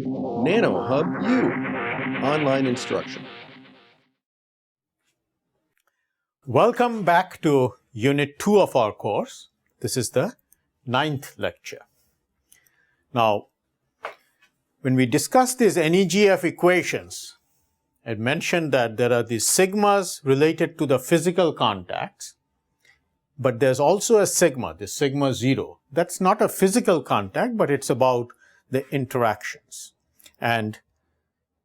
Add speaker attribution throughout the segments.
Speaker 1: nanoHUB-U, online instruction.
Speaker 2: Welcome back to Unit 2 of our course. This is the 9th lecture. Now, when we discuss these NEGF equations, I mentioned that there are these sigmas related to the physical contacts, but there's also a sigma, the sigma 0. That's not a physical contact, but it's about the interactions. And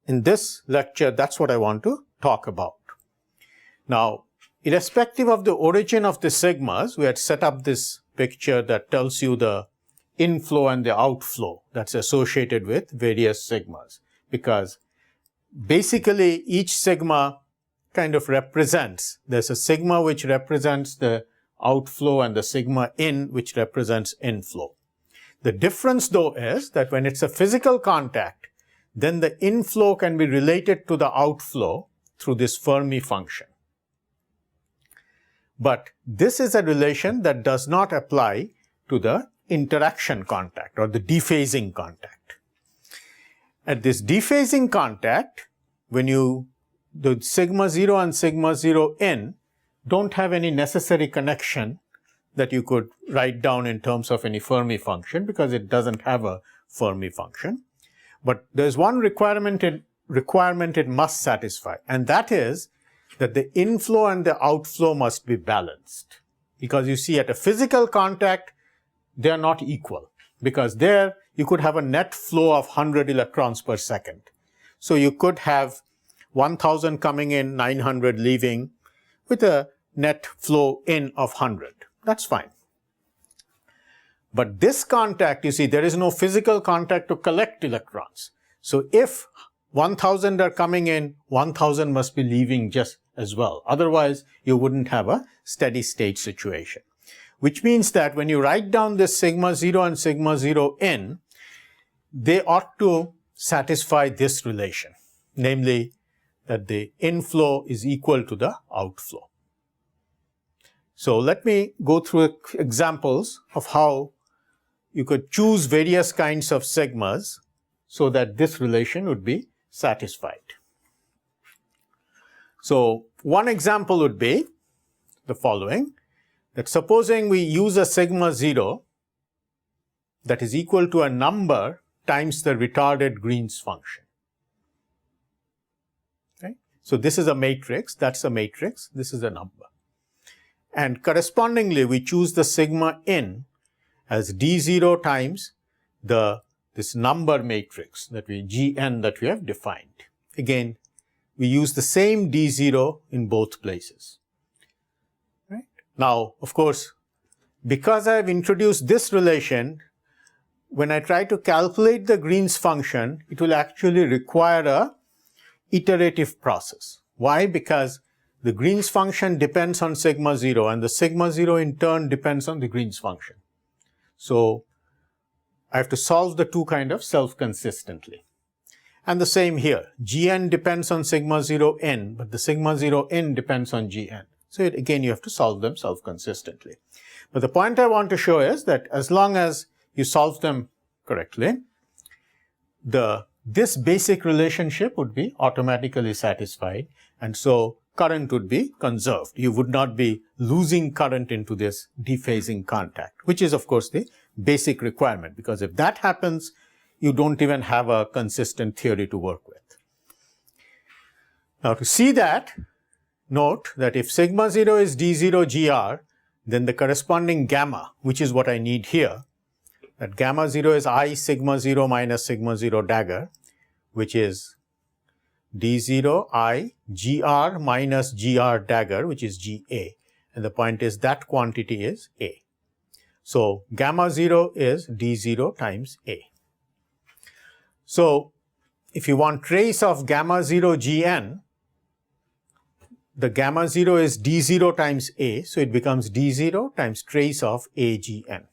Speaker 2: in this lecture, that's what I want to talk about. Now, irrespective of the origin of the sigmas, we had set up this picture that tells you the inflow and the outflow that's associated with various sigmas, because basically each sigma kind of represents, there's a sigma which represents the outflow and the sigma in which represents inflow. The difference though is that when it's a physical contact, then the inflow can be related to the outflow through this Fermi function. But this is a relation that does not apply to the interaction contact or the dephasing contact. At this dephasing contact, when the sigma 0 and sigma 0 in don't have any necessary connection that you could write down in terms of any Fermi function, because it doesn't have a Fermi function. But there's one requirement it must satisfy, and that is that the inflow and the outflow must be balanced. Because you see, at a physical contact, they are not equal, because there you could have a net flow of 100 electrons per second. So you could have 1000 coming in, 900 leaving, with a net flow in of 100. That's fine. But this contact, you see, there is no physical contact to collect electrons. So if 1000 are coming in, 1000 must be leaving just as well. Otherwise, you wouldn't have a steady state situation. Which means that when you write down this sigma 0 and sigma 0 in, they ought to satisfy this relation, namely that the inflow is equal to the outflow. So let me go through examples of how you could choose various kinds of sigmas so that this relation would be satisfied. So one example would be the following, that supposing we use a sigma 0 that is equal to a number times the retarded Green's function. Okay? So this is a matrix, that's a matrix, this is a number. And correspondingly, we choose the sigma in as d0 times this number matrix that Gn that we have defined. Again, we use the same d0 in both places. Right? Now, of course, because I have introduced this relation, when I try to calculate the Green's function, it will actually require a iterative process. Why? Because the Green's function depends on sigma 0, and the sigma 0 in turn depends on the Green's function. So I have to solve the two kind of self-consistently. And the same here. Gn depends on sigma 0 in, but the sigma 0 in depends on Gn. So again, you have to solve them self-consistently. But the point I want to show is that as long as you solve them correctly, this basic relationship would be automatically satisfied, and so current would be conserved. You would not be losing current into this dephasing contact, which is of course the basic requirement, because if that happens, you don't even have a consistent theory to work with. Now to see that, note that if sigma 0 is d0 gr, then the corresponding gamma, which is what I need here, that gamma 0 is I sigma 0 minus sigma 0 dagger, which is d0 I gr minus gr dagger, which is Ga. And the point is that quantity is A. So gamma 0 is d0 times A. So if you want trace of gamma 0 Gn, the gamma 0 is d0 times A, so it becomes d0 times trace of Agn.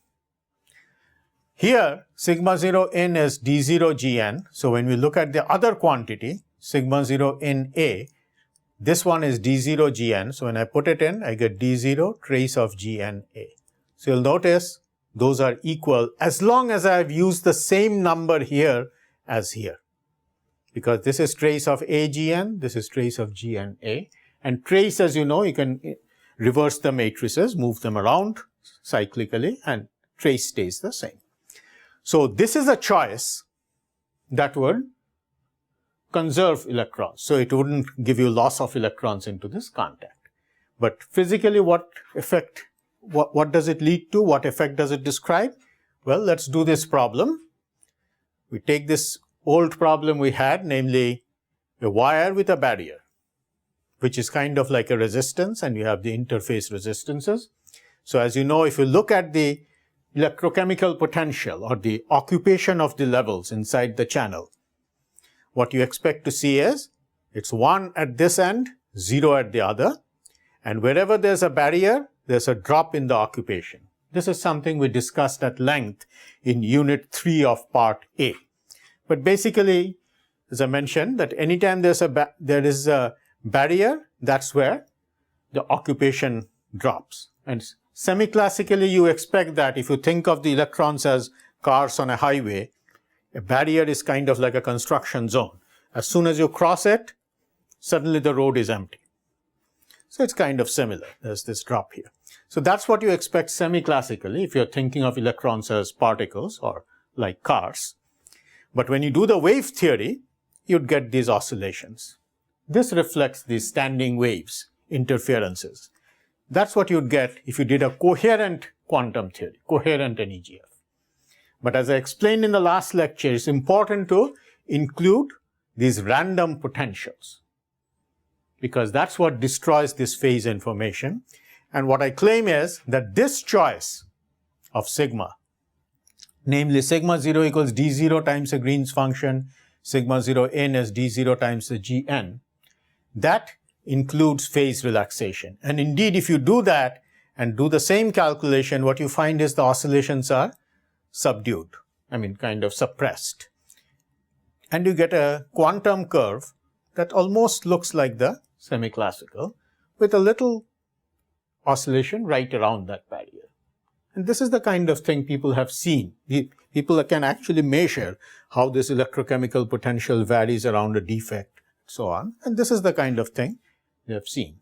Speaker 2: Here, sigma 0 in is d0 Gn, so when we look at the other quantity, sigma 0 in A, this one is d0 Gn, so when I put it in, I get d0 trace of Gn A. So you'll notice those are equal as long as I have used the same number here as here. Because this is trace of AGN, this is trace of GNA. And trace, as you know, you can reverse the matrices, move them around cyclically, and trace stays the same. So this is a choice that would conserve electrons. So it wouldn't give you loss of electrons into this contact. But physically, what does it lead to? What effect does it describe? Well, let's do this problem. We take this old problem we had, namely a wire with a barrier, which is kind of like a resistance, and you have the interface resistances. So as you know, if you look at the electrochemical potential or the occupation of the levels inside the channel, what you expect to see is it's 1 at this end, 0 at the other, and wherever there's a barrier, there's a drop in the occupation. This is something we discussed at length in Unit 3 of Part A. But basically, as I mentioned, that anytime there is a barrier, that's where the occupation drops. And semi-classically, you expect that if you think of the electrons as cars on a highway, a barrier is kind of like a construction zone. As soon as you cross it, suddenly the road is empty. So it's kind of similar. There's this drop here. So that's what you expect semi-classically if you're thinking of electrons as particles or like cars. But when you do the wave theory, you'd get these oscillations. This reflects these standing waves, interferences. That's what you'd get if you did a coherent quantum theory, coherent NEGF. But as I explained in the last lecture, it's important to include these random potentials, because that's what destroys this phase information. And what I claim is that this choice of sigma, namely sigma 0 equals d0 times the Green's function, sigma 0 n is d0 times the Gn, that includes phase relaxation. And indeed, if you do that and do the same calculation, what you find is the oscillations are subdued, kind of suppressed. And you get a quantum curve that almost looks like the semi-classical with a little oscillation right around that barrier. And this is the kind of thing people have seen. People can actually measure how this electrochemical potential varies around a defect, so on. And this is the kind of thing they have seen.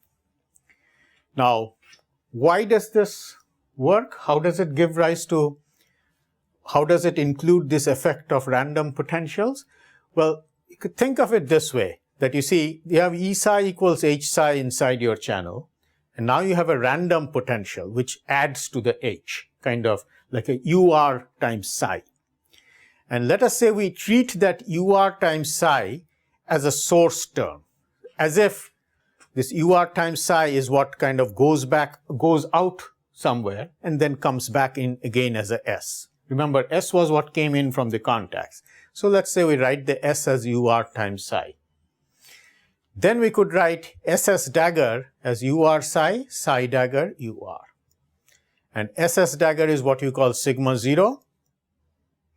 Speaker 2: Now, why does this work? How does it give rise to, how does it include this effect of random potentials? Well, you could think of it this way, that you see, you have E psi equals H psi inside your channel, and now you have a random potential which adds to the H, kind of like a UR times psi. And let us say we treat that UR times psi as a source term, as if this UR times psi is what kind of goes out somewhere and then comes back in again as a S. Remember, S was what came in from the contacts. So let's say we write the S as UR times psi. Then we could write SS dagger as UR psi, psi dagger UR. And SS dagger is what you call sigma 0.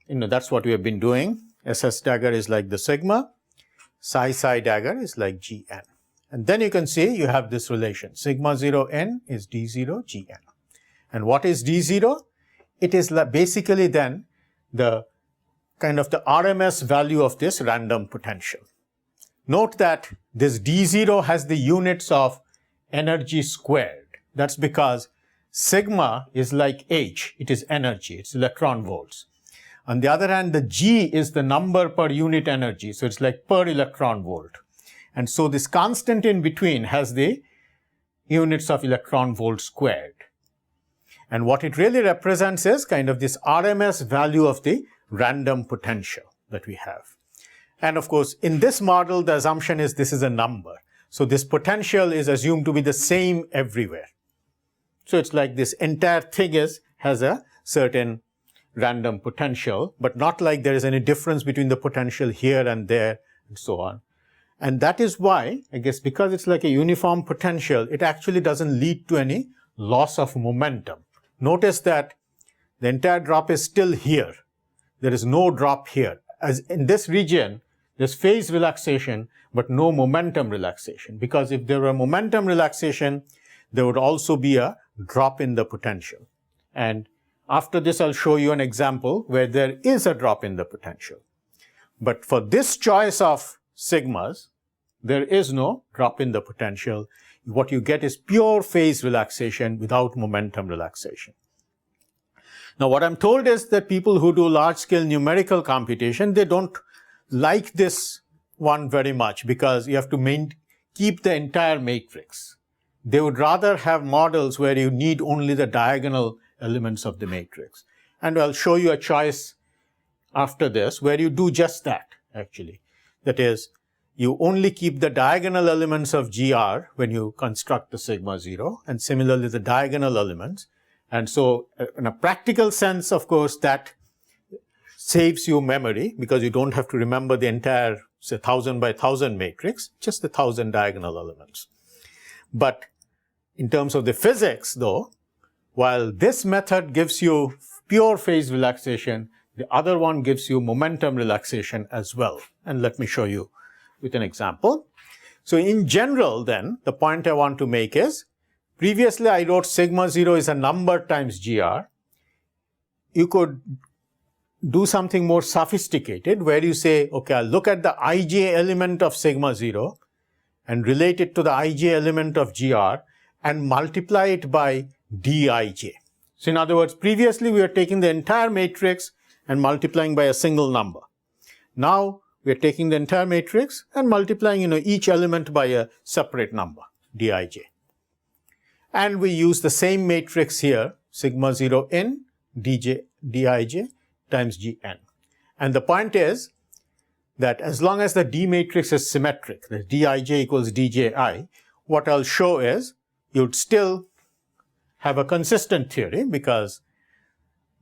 Speaker 2: That's what we have been doing. SS dagger is like the sigma. Psi dagger is like Gn. And then you can see you have this relation. Sigma 0 n is d0 Gn. And what is d0? It is basically then the kind of the RMS value of this random potential. Note that this d0 has the units of energy squared. That's because sigma is like H. It is energy. It's electron volts. On the other hand, the G is the number per unit energy. So it's like per electron volt. And so this constant in between has the units of electron volt squared. And what it really represents is kind of this RMS value of the random potential that we have. And of course, in this model, the assumption is this is a number. So this potential is assumed to be the same everywhere. So it's like this entire thing has a certain random potential, but not like there is any difference between the potential here and there and so on. And that is why, I guess, because it's like a uniform potential, it actually doesn't lead to any loss of momentum. Notice that the entire drop is still here. There is no drop here. As in this region, there's phase relaxation, but no momentum relaxation. Because if there were momentum relaxation, there would also be a drop in the potential. And after this, I'll show you an example where there is a drop in the potential. But for this choice of sigmas, there is no drop in the potential. What you get is pure phase relaxation without momentum relaxation. Now, what I'm told is that people who do large-scale numerical computation, they don't like this one very much because you have to keep the entire matrix. They would rather have models where you need only the diagonal elements of the matrix. And I'll show you a choice after this where you do just that, actually. That is, you only keep the diagonal elements of GR when you construct the sigma 0, and similarly the diagonal elements. And so in a practical sense, of course, that saves you memory because you don't have to remember the entire, say, 1000 by 1000 matrix, just the 1000 diagonal elements. But in terms of the physics, though, while this method gives you pure phase relaxation, the other one gives you momentum relaxation as well. And let me show you with an example. So in general, then, the point I want to make is, previously I wrote sigma 0 is a number times GR. You could do something more sophisticated where you say, okay, I'll look at the ij element of sigma 0 and relate it to the ij element of GR and multiply it by dij. So in other words, previously we were taking the entire matrix and multiplying by a single number. Now we are taking the entire matrix and multiplying, each element by a separate number, dij. And we use the same matrix here, sigma 0 in dij times gn. And the point is that as long as the D matrix is symmetric, the dij equals dji, what I'll show is you'd still have a consistent theory because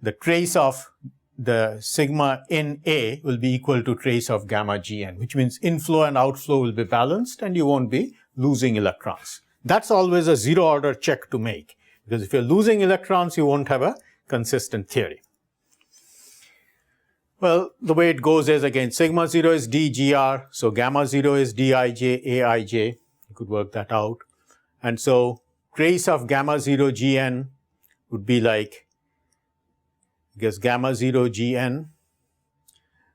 Speaker 2: the trace of the sigma in A will be equal to trace of gamma gn, which means inflow and outflow will be balanced and you won't be losing electrons. That's always a zero order check to make because if you're losing electrons, you won't have a consistent theory. Well, the way it goes is, again, sigma 0 is dgr, so gamma 0 is dij, aij. You could work that out. And so trace of gamma 0 gn would be like, I guess, gamma 0 gn.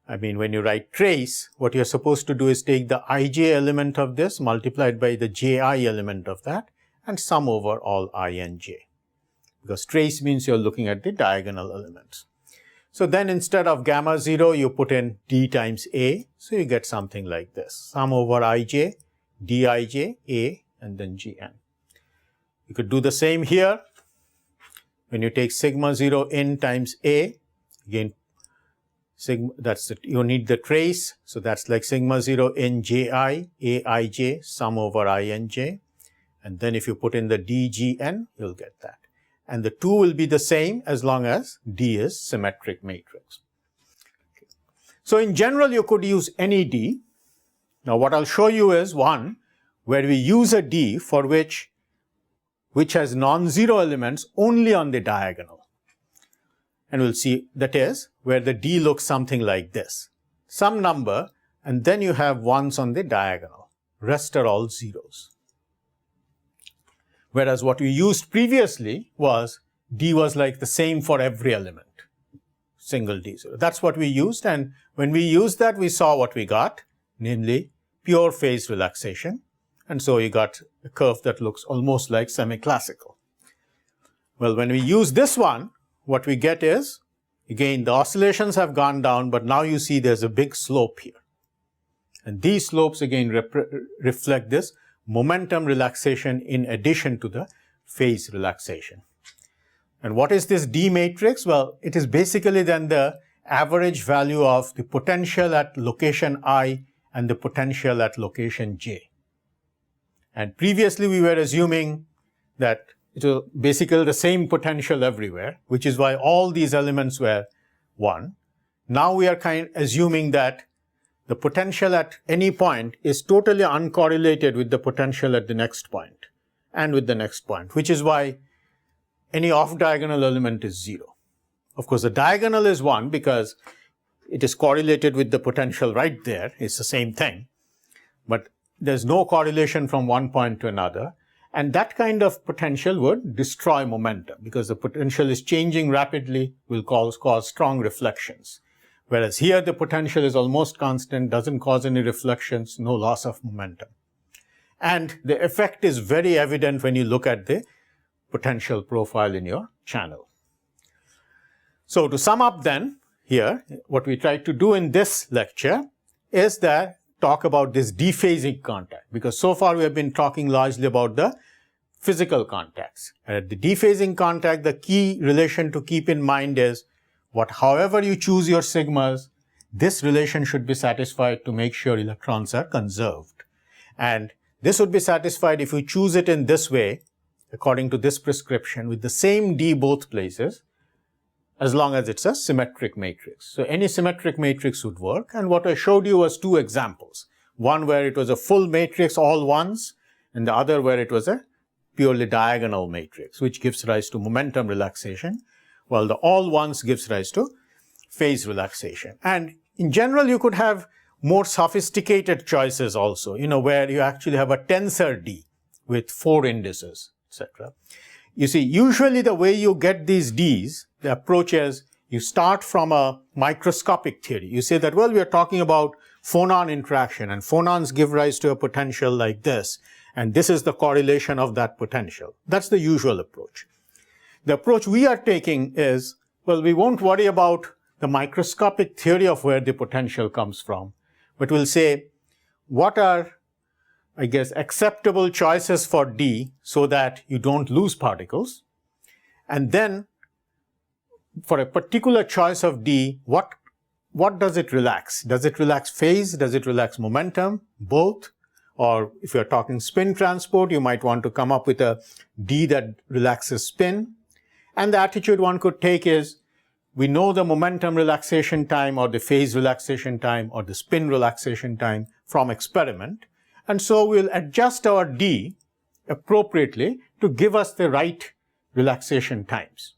Speaker 2: I mean, when you write trace, what you're supposed to do is take the ij element of this multiplied by the ji element of that and sum over all I and j. Because trace means you're looking at the diagonal elements. So then instead of gamma 0, you put in d times a, so you get something like this. Sum over ij, dij, a, and then gn. You could do the same here. When you take sigma 0 in times a, again, you need the trace, so that's like sigma 0 in ji, aij, sum over I and j. And then if you put in the dgn, you'll get that. And the two will be the same as long as D is symmetric matrix. Okay. So in general, you could use any D. Now what I'll show you is one where we use a D for which has non-zero elements only on the diagonal. And we'll see that is where the D looks something like this. Some number and then you have ones on the diagonal. Rest are all zeros. Whereas what we used previously was D was like the same for every element, single D0. That's what we used, and when we used that, we saw what we got, namely pure phase relaxation. And so you got a curve that looks almost like semi-classical. Well, when we use this one, what we get is, again, the oscillations have gone down, but now you see there's a big slope here. And these slopes again reflect this momentum relaxation in addition to the phase relaxation. And what is this D matrix? Well, it is basically then the average value of the potential at location I and the potential at location J. And previously we were assuming that it was basically the same potential everywhere, which is why all these elements were 1. Now we are assuming that the potential at any point is totally uncorrelated with the potential at the next point and with the next point, which is why any off-diagonal element is 0. Of course, the diagonal is 1 because it is correlated with the potential right there. It's the same thing. But there's no correlation from one point to another. And that kind of potential would destroy momentum because the potential is changing rapidly, will cause strong reflections. Whereas here the potential is almost constant, doesn't cause any reflections, no loss of momentum. And the effect is very evident when you look at the potential profile in your channel. So to sum up then, here, what we tried to do in this lecture is that talk about this dephasing contact, because so far we have been talking largely about the physical contacts. And at the dephasing contact, the key relation to keep in mind is however you choose your sigmas, this relation should be satisfied to make sure electrons are conserved. And this would be satisfied if you choose it in this way, according to this prescription, with the same D both places, as long as it's a symmetric matrix. So any symmetric matrix would work. And what I showed you was two examples. One where it was a full matrix, all ones, and the other where it was a purely diagonal matrix, which gives rise to momentum relaxation, while the all ones gives rise to phase relaxation. And in general, you could have more sophisticated choices also, where you actually have a tensor D with 4 indices, etc. You see, usually the way you get these Ds, the approach is you start from a microscopic theory. You say that, well, we are talking about phonon interaction, and phonons give rise to a potential like this, and this is the correlation of that potential. That's the usual approach. The approach we are taking is, well, we won't worry about the microscopic theory of where the potential comes from, but we'll say, what are, I guess, acceptable choices for D so that you don't lose particles? And then, for a particular choice of D, what does it relax? Does it relax phase? Does it relax momentum? Both? Or if you're talking spin transport, you might want to come up with a D that relaxes spin. And the attitude one could take is, we know the momentum relaxation time or the phase relaxation time or the spin relaxation time from experiment. And so we'll adjust our D appropriately to give us the right relaxation times.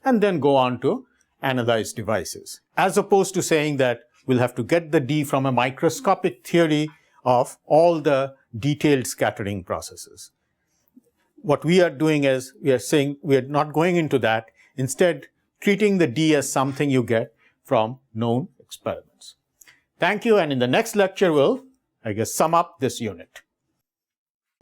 Speaker 2: And then go on to analyze devices, as opposed to saying that we'll have to get the D from a microscopic theory of all the detailed scattering processes. What we are doing is, we are saying we are not going into that, instead treating the D as something you get from known experiments. Thank you, and in the next lecture we'll, I guess, sum up this unit.